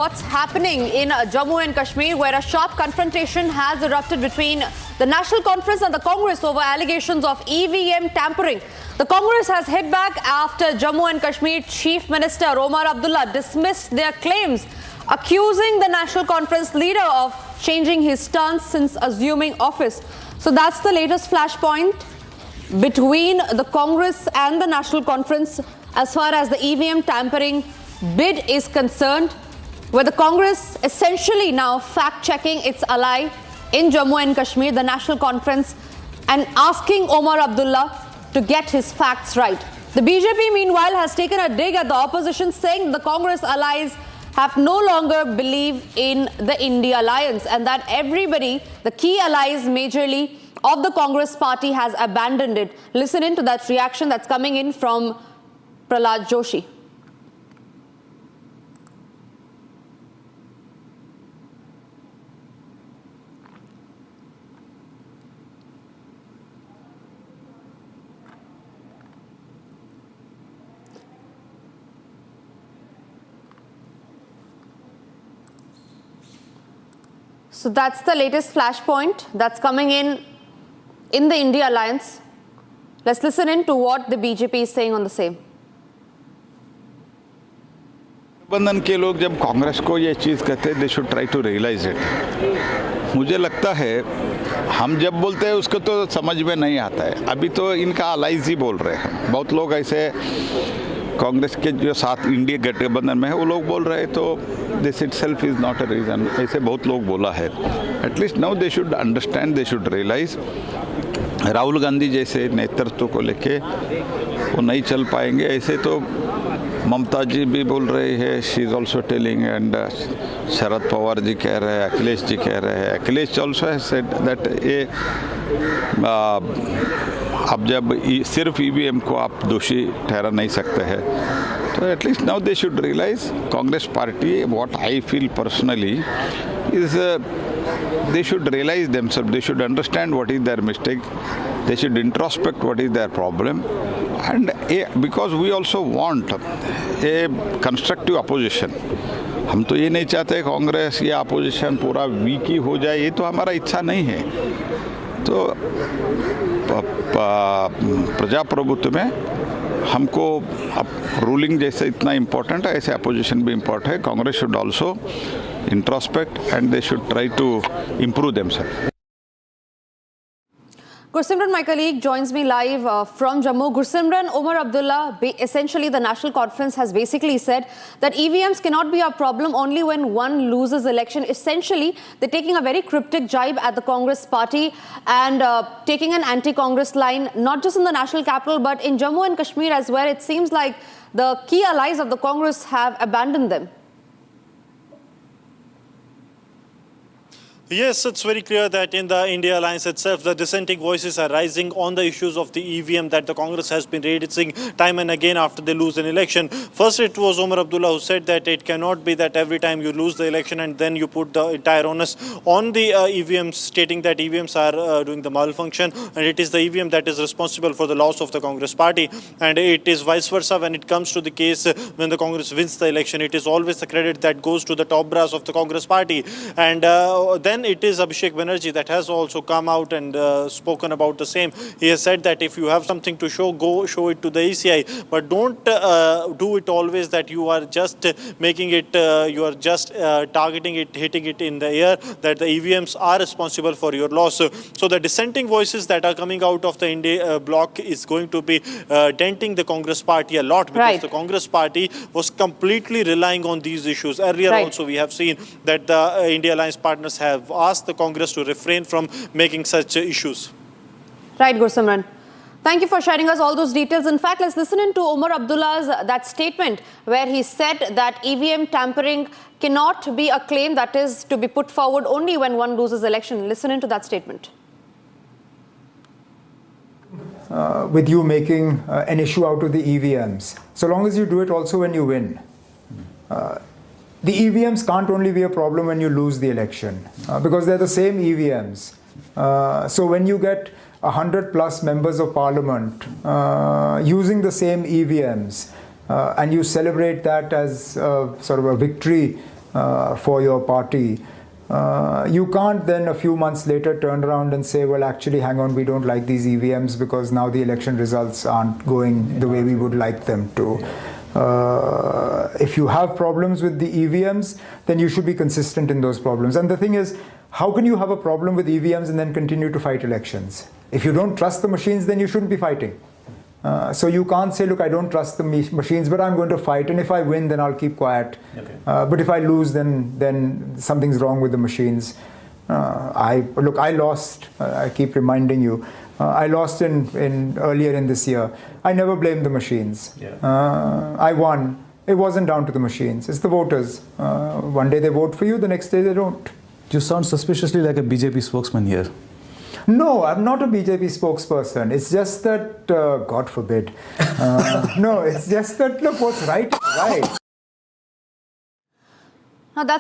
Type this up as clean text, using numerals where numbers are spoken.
What's happening in Jammu and Kashmir, where a sharp confrontation has erupted between the National Conference and the Congress over allegations of EVM tampering. The Congress has hit back after Jammu and Kashmir Chief Minister Omar Abdullah dismissed their claims, accusing the National Conference leader of changing his stance since assuming office. So that's the latest flashpoint between the Congress and the National Conference as far as the EVM tampering bid is concerned, where the Congress essentially now fact-checking its ally in Jammu and Kashmir, the National Conference, and asking Omar Abdullah to get his facts right. The BJP, meanwhile, has taken a dig at the opposition, saying the Congress allies have no longer believe in the India alliance and that everybody, the key allies majorly of the Congress party, has abandoned it. Listen in to that reaction that's coming in from Prahlad Joshi. So that's the latest flashpoint that's coming in the India alliance. Let's listen in to what the BJP is saying on the same. गठबंधन के लोग जब कांग्रेस को ये चीज़ कहते हैं, they should try to realise it. मुझे लगता है हम जब बोलते हैं उसको तो समझ में नहीं आता है। अभी तो इनका अलाइज ही बोल रहे हैं। बहुत लोग ऐसे कांग्रेस के जो साथ इंडिया गठबंधन में है वो लोग बोल रहे हैं, तो this itself is not a reason. ऐसे बहुत लोग बोला है। At least now they should understand, they should realise. Rahul Gandhi जैसे नेतृत्व को लेके वो नहीं चल पाएंगे। ऐसे तो ममता जी भी बोल रही है, she is also telling, and Sharad Pawar ji कह रहे हैं, अखिलेश जी कह रहे हैं। Akhilesh also has said that ये अब जब सिर्फ ईवीएम को आप दोषी ठहरा नहीं सकते हैं, तो at least now they should realise Congress party, what I feel personally is they should realize themselves, they should understand what is their mistake, they should introspect what is their problem, and because we also want a constructive opposition. हम तो ये नहीं चाहते कांग्रेस या opposition पूरा week ही हो जाए, ये तो हमारा इच्छा नहीं है। तो प्रजाप्रभुत्व में हमको अब रूलिंग जैसे इतना इम्पोर्टेंट है, ऐसे अपोजिशन भी इम्पोर्टेंट है। Congress should also introspect and they should try to improve themselves. Gursimran, my colleague, joins me live from Jammu. Gursimran, Omar Abdullah, essentially the National Conference has basically said that EVMs cannot be a problem only when one loses election. Essentially, they're taking a very cryptic jibe at the Congress party and taking an anti-Congress line, not just in the national capital, but in Jammu and Kashmir as well. It seems like the key allies of the Congress have abandoned them. Yes, it's very clear that in the India alliance itself, the dissenting voices are rising on the issues of the EVM that the Congress has been raising time and again after they lose an election. First, it was Omar Abdullah who said that it cannot be that every time you lose the election and then you put the entire onus on the EVMs, stating that EVMs are doing the malfunction and it is the EVM that is responsible for the loss of the Congress party. And it is vice versa when it comes to the case when the Congress wins the election. It is always the credit that goes to the top brass of the Congress party. And then it is Abhishek Banerjee that has also come out and spoken about the same. He has said that if you have something to show, go show it to the ECI, but don't do it always that you are just making it, you are just targeting it, hitting it in the air, that the EVMs are responsible for your loss. So the dissenting voices that are coming out of the India bloc is going to be denting the Congress party a lot, because the Congress party was completely relying on these issues. Earlier also we have seen that the India alliance partners have asked the Congress to refrain from making such issues. Right, Gursimran. Thank you for sharing us all those details. In fact, let's listen in to Omar Abdullah's that statement where he said that EVM tampering cannot be a claim that is to be put forward only when one loses election. Listen in to that statement. With you making an issue out of the EVMs, so long as you do it also when you win. The EVMs can't only be a problem when you lose the election because they're the same EVMs. So when you get 100+ members of parliament using the same EVMs, and you celebrate that as sort of a victory for your party, you can't then a few months later turn around and say, well, actually, hang on, we don't like these EVMs because now the election results aren't going the way we would like them to. If you have problems with the EVMs, then you should be consistent in those problems. And the thing is, how can you have a problem with EVMs and then continue to fight elections? If you don't trust the machines, then you shouldn't be fighting. So you can't say, look, I don't trust the machines, but I'm going to fight, and if I win, then I'll keep quiet. Okay. But if I lose, then something's wrong with the machines. I lost. I keep reminding you. I lost in earlier in this year. I never blamed the machines. Yeah. I won. It wasn't down to the machines. It's the voters. One day they vote for you, the next day they don't. You sound suspiciously like a BJP spokesman here. No, I'm not a BJP spokesperson. It's just that, God forbid. No, it's just that, look, what's right is right.